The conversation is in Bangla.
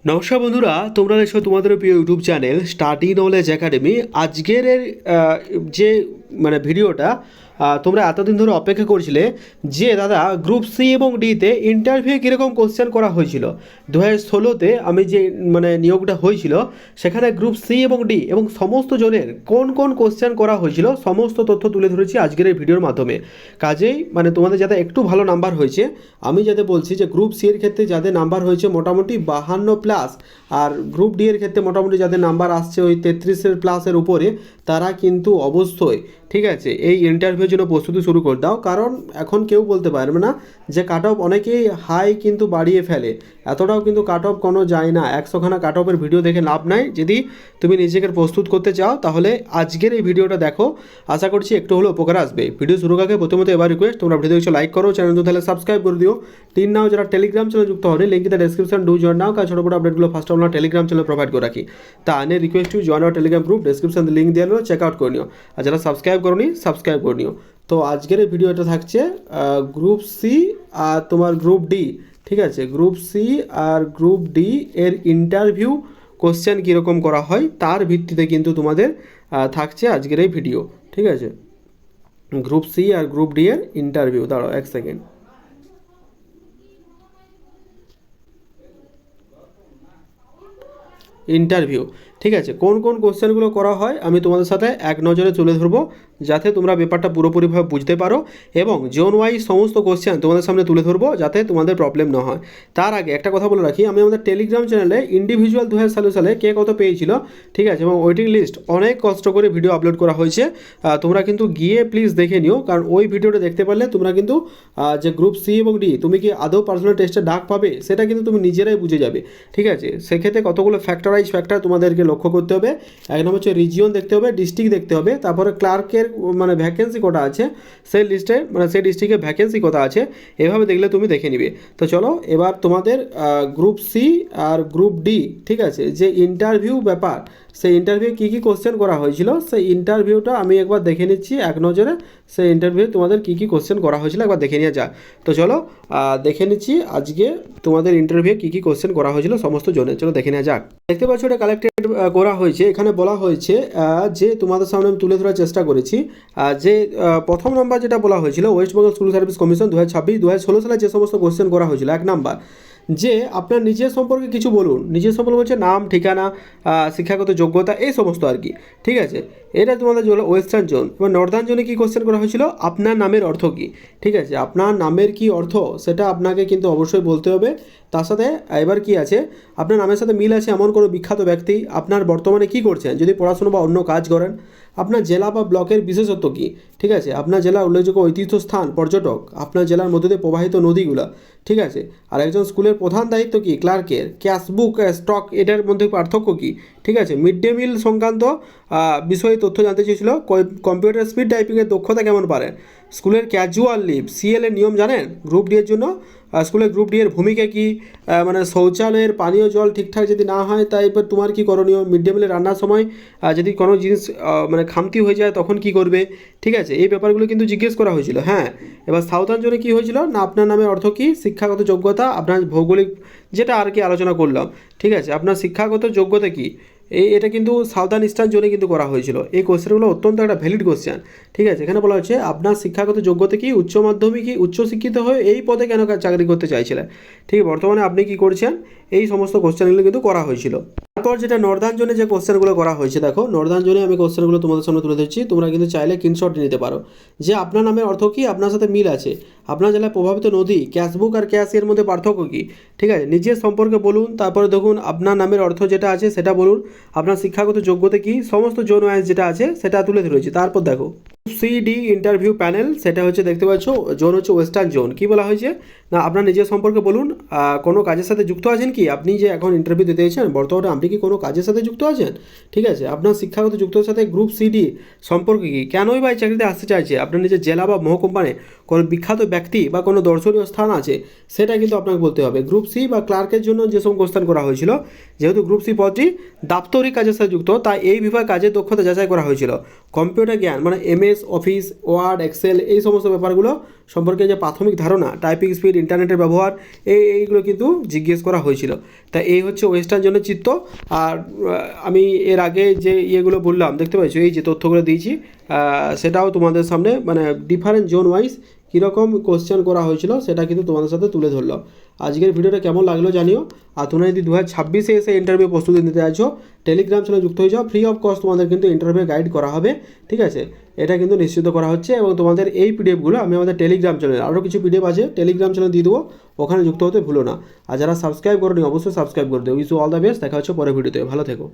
নমস্কার বন্ধুরা, তোমরা দেখছো তোমাদের প্রিয় YouTube channel study knowledge academy. আজকের যে ভিডিওটা তোমরা এতদিন ধরে অপেক্ষা করছিলে যে দাদা গ্রুপ সি এবং ডিতে ইন্টারভিউ কীরকম কোশ্চেন করা হয়েছিল। 2016-তে আমি যে নিয়োগটা হয়েছিল সেখানে গ্রুপ সি এবং ডি এবং সমস্ত জনের কোন কোন কোশ্চেন করা হয়েছিল সমস্ত তথ্য তুলে ধরেছি আজকের এই ভিডিওর মাধ্যমে। কাজেই তোমাদের যাতে একটু ভালো নাম্বার হয়েছে, আমি যাতে বলছি যে গ্রুপ সি এর ক্ষেত্রে যাদের নাম্বার হয়েছে মোটামুটি 52+, আর গ্রুপ ডি এর ক্ষেত্রে মোটামুটি যাদের নাম্বার আসছে ওই 33+-এর উপরে, তারা কিন্তু অবশ্যই ঠিক আছে এই ইন্টারভিউর জন্য প্রস্তুতি শুরু করে দাও। কারণ এখন কেউ বলতে পারবে না যে কাট অফ অনেকেই হাই কিন্তু বাড়িয়ে ফেলে, এতটাও কিন্তু কাট অফ কোনো যায় না। 100খানা কাট অফের ভিডিও দেখে লাভ নাই। যদি তুমি নিজেকে প্রস্তুত করতে চাও তাহলে আজকের এই ভিডিওটা দেখো, আশা করছি একটু হলেও উপকার আসবে। ভিডিও শুরু আগে প্রথমত এবার রিকোয়েস্ট, তোমরা ভিডিও কিছু লাইক করো, চ্যানেল তো তাহলে সাবস্ক্রাইব করে দিও। নাও যারা টেলিগ্রাম চ্যানেল যুক্ত হবে, link in the description, do join নাও। কাজ ছোটো বড় আপডেটগুলো ফার্স্ট আমরা টেলিগ্রাম চ্যানেল প্রোভাইড করে রাখি। তা আনে request to join our Telegram group, description link দিয়ে আলো, চেক আউট করে নিও। আর যারা সাবস্ক্রাইব করোনি সাবস্ক্রাইব করে নিও। তো আজকের এই ভিডিওটা থাকছে গ্রুপ সি আর তোমার গ্রুপ ডি, ঠিক আছে। গ্রুপ সি আর গ্রুপ ডি এর ইন্টারভিউ কোশ্চেন কীরকম করা হয় তার ভিত্তিতে কিন্তু তোমাদের থাকছে আজকের এই ভিডিও, ঠিক আছে। গ্রুপ সি আর গ্রুপ ডি এর ইন্টারভিউ, দাঁড়াও এক সেকেন্ড। ইন্টারভিউ, ঠিক আছে। কোন কোন কোশ্চেনগুলো করা হয় আমি তোমাদের সাথে এক নজরে তুলে ধরবো, যাতে তোমরা ব্যাপারটা পুরোপুরিভাবে বুঝতে পারো, এবং জোন ওয়াইজ সমস্ত কোশ্চেন তোমাদের সামনে তুলে ধরবো যাতে তোমাদের প্রবলেম না হয়। তার আগে একটা কথা বলে রাখি, আমি আমাদের টেলিগ্রাম চ্যানেলে ইন্ডিভিজুয়াল 2017 সালে কে কত পেয়েছিল, ঠিক আছে, এবং ওয়েটিং লিস্ট অনেক কষ্ট করে ভিডিও আপলোড করা হয়েছে। তোমরা কিন্তু গিয়ে প্লিজ দেখে নিও, কারণ ওই ভিডিওটা দেখতে পারলে তোমরা কিন্তু যে গ্রুপ সি এবং ডি তুমি কি আদৌ পার্সোনাল টেস্টে ডাক পাবে সেটা কিন্তু তুমি নিজেরাই বুঝে যাবে, ঠিক আছে। সেক্ষেত্রে কতগুলো ফ্যাক্টর তোমাদেরকে লক্ষ্য করতে হবে। এক নম্বর হচ্ছে রিজিয়ন দেখতে হবে, ডিস্ট্রিক্ট দেখতে হবে, তারপরে ক্লার্কের ভ্যাকেন্সি কটা আছে সেই লিস্টে, সেই ডিস্ট্রিক্টে ভ্যাকেন্সি কটা আছে, এভাবে দেখলে তুমি দেখে নিবে। তো চলো এবার তোমাদের গ্রুপ সি আর গ্রুপ ডি, ঠিক আছে, যে ইন্টারভিউ ব্যাপার, সেই ইন্টারভিউ কী কী কোশ্চেন করা হয়েছিল সেই ইন্টারভিউটা আমি একবার দেখে নিচ্ছি এক নজরে। সেই ইন্টারভিউ তোমাদের কী কী কোশ্চেন করা হয়েছিল একবার দেখে নিয়ে যাক। তো চলো দেখে নিচ্ছি আজকে তোমাদের ইন্টারভিউ কী কী কোশ্চেন করা হয়েছিল সমস্ত জনের, চলো দেখে নেওয়া যাক। দেখতে পাচ্ছ এটা কালেক্টেড করা হয়েছে। এখানে বলা হয়েছে যে তোমাদের সামনে আমি তুলে ধরার চেষ্টা করেছি যে প্রথম নাম্বার যেটা বলা হয়েছিল, West Bengal school service commission 2016 সালে যে সমস্ত কোশ্চেন করা হয়েছিল, এক নাম্বার যে আপনার নিজের সম্পর্কে কিছু বলুন। নিজের সম্পর্কে বলছে নাম, ঠিকানা, শিক্ষাগত যোগ্যতা, এই সমস্ত আর কি, ঠিক আছে। এটা তোমাদের হলো ওয়েস্টার্ন জোন। এবার নর্দার্ন জোনে কী কোশ্চেন করা হয়েছিল, আপনার নামের অর্থ কী, ঠিক আছে। আপনার নামের কি অর্থ সেটা আপনাকে কিন্তু অবশ্যই বলতে হবে। তার সাথে এবার কি আছে, আপনার নামের সাথে মিল আছে এমন কোনো বিখ্যাত ব্যক্তি, আপনার বর্তমানে কী করছেন, যদি পড়াশোনা বা অন্য কাজ করেন, আপনার জেলা বা ব্লকের বিশেষত্ব কী, ঠিক আছে, আপনার জেলার উল্লেখযোগ্য ঐতিহ্য স্থান, পর্যটক, আপনার জেলার মধ্যে দিয়ে প্রবাহিত নদীগুলো, ঠিক আছে। আর একজন স্কুলের প্রধান দায়িত্ব কী, ক্লার্কের, ক্যাশবুক, স্টক, এটার মধ্যে পার্থক্য কী, ঠিক আছে। মিড ডে মিল সংক্রান্ত বিষয়ে তথ্য জানতে চেয়েছিল। কম্পিউটার স্পিড টাইপিংয়ের দক্ষতা কেমন পারেন, স্কুলের ক্যাজুয়াল লিভ, সিএল এর নিয়ম জানেন, গ্রুপ ডি এর জন্য স্কুলের গ্রুপ ডি এর ভূমিকা কী, শৌচালয়ের পানীয় জল ঠিকঠাক যদি না হয় তাই এবার তোমার কী করণীয়, মিড ডে মিলে রান্নার সময় যদি কোনো জিনিস খামতি হয়ে যায় তখন কী করবে, ঠিক আছে। এই ব্যাপারগুলো কিন্তু জিজ্ঞেস করা হয়েছিল। হ্যাঁ, এবার সাউথার্ন জোনে কী হয়েছিল না, আপনার নামের অর্থ কী, শিক্ষাগত যোগ্যতা, আপনার ভৌগোলিক যেটা আর কি আলোচনা করলাম, ঠিক আছে, আপনার শিক্ষাগত যোগ্যতা কী, এটা কিন্তু সাউদার্ন ইস্টার্ন জোনে কিন্তু করা হয়েছিল। এই কোশ্চেনগুলো অত্যন্ত একটা ভ্যালিড কোশ্চেন, ঠিক আছে। এখানে বলা হচ্ছে আপনার শিক্ষাগত যোগ্যতা কি, উচ্চ মাধ্যমিক কি, উচ্চশিক্ষিত হয়ে এই পদে কেন চাকরি করতে চাইছিলেন, ঠিক, বর্তমানে আপনি কি করছেন, এই সমস্ত কোশ্চেনগুলো কিন্তু করা হয়েছিল। তারপর যেটা নর্দার্ন জোনে যে কোশ্চেনগুলো করা হয়েছে, দেখো নর্দার্ন জোনে আমি কোশ্চেনগুলো তোমাদের সামনে তুলে ধরছি, তোমরা কিন্তু চাইলে স্ক্রিনশট নিতে পারো। যে আপনার নামের অর্থ কী, আপনার সাথে মিল আছে, আপনার জেলায় প্রভাবিত নদী, ক্যাশবুক আর ক্যাশের মধ্যে পার্থক্য কী, ঠিক আছে, নিজের সম্পর্কে বলুন। তারপরে দেখুন আপনার নামের অর্থ যেটা আছে সেটা বলুন, আপনার শিক্ষাগত যোগ্যতা কী, সমস্ত জোন ওয়াইজ যেটা আছে সেটা তুলে ধরেছি। তারপর দেখো সিডি ইন্টারভিউ প্যানেল, সেটা হচ্ছে দেখতে পাচ্ছ জোন হচ্ছে ওয়েস্টার্ন জোন। কী বলা হয়েছে না, আপনার নিজের সম্পর্কে বলুন, কোনো কাজের সাথে যুক্ত আছেন কি, আপনি যে এখন ইন্টারভিউ দিতে এসেছেন বর্তমানে আপনি কি কোনো কাজের সাথে যুক্ত আছেন, ঠিক আছে। আপনার শিক্ষাগত যুক্তর সাথে গ্রুপ সিডি সম্পর্কে কী, কেনই বা এই চাকরিতে আসতে চাইছে, আপনার নিজের জেলা বা মহকুমায় কোনো বিখ্যাত ব্যক্তি বা কোনো দর্শনীয় স্থান আছে সেটা কিন্তু আপনাকে বলতে হবে। গ্রুপ সি বা ক্লার্কের জন্য যেসব কোশ্চেন করা হয়েছিল, যেহেতু গ্রুপ সি পদটি দাপ্তরিক কাজের সাথে যুক্ত তাই এই বিভাগ কাজের দক্ষতা যাচাই করা হয়েছিল। কম্পিউটার জ্ঞান মানে এমএস অফিস, ওয়ার্ড, এক্সেল এই সমস্ত ব্যাপারগুলো সম্পর্কে যে প্রাথমিক ধারণা, টাইপিং স্পিড, ইন্টারনেটের ব্যবহার, এইগুলো কিন্তু জিজ্ঞেস করা হয়েছিল। তা এই হচ্ছে ওয়েস্টার্ন জোনের চিত্র। আর আমি এর আগে যে ইয়েগুলো বললাম দেখতে পাচ্ছ, এই যে তথ্যগুলো দিয়েছি, সেটাও তোমাদের সামনে মানে ডিফারেন্ট জোন ওয়াইজ কীরকম কোশ্চেন করা হয়েছিল সেটা কিন্তু তোমাদের সাথে তুলে ধরলাম। আজকের ভিডিওটা কেমন লাগলো জানিও। আর তোমরা যদি 2026-এ এসে ইন্টারভিউ প্রস্তুতি নিতে আছো, টেলিগ্রাম চ্যানেলে যুক্ত হয়ে যাও, ফ্রি অফ কস্ট তোমাদের কিন্তু ইন্টারভিউ গাইড করা হবে, ঠিক আছে? এটা কিন্তু নিশ্চিত করা হচ্ছে। এবং তোমাদের এই পিডিএফগুলো আমি আমাদের টেলিগ্রাম চ্যানেলে, আরও কিছু পিডিএফ আছে টেলিগ্রাম চ্যানেল দিয়ে দেবো, ওখানে যুক্ত হতে ভুলো না। আর যারা সাবস্ক্রাইব করোনি অবশ্যই সাবস্ক্রাইব করে দেবো। Wish you all the best. দেখা হচ্ছে পরের ভিডিওতে। ভালো থেকো।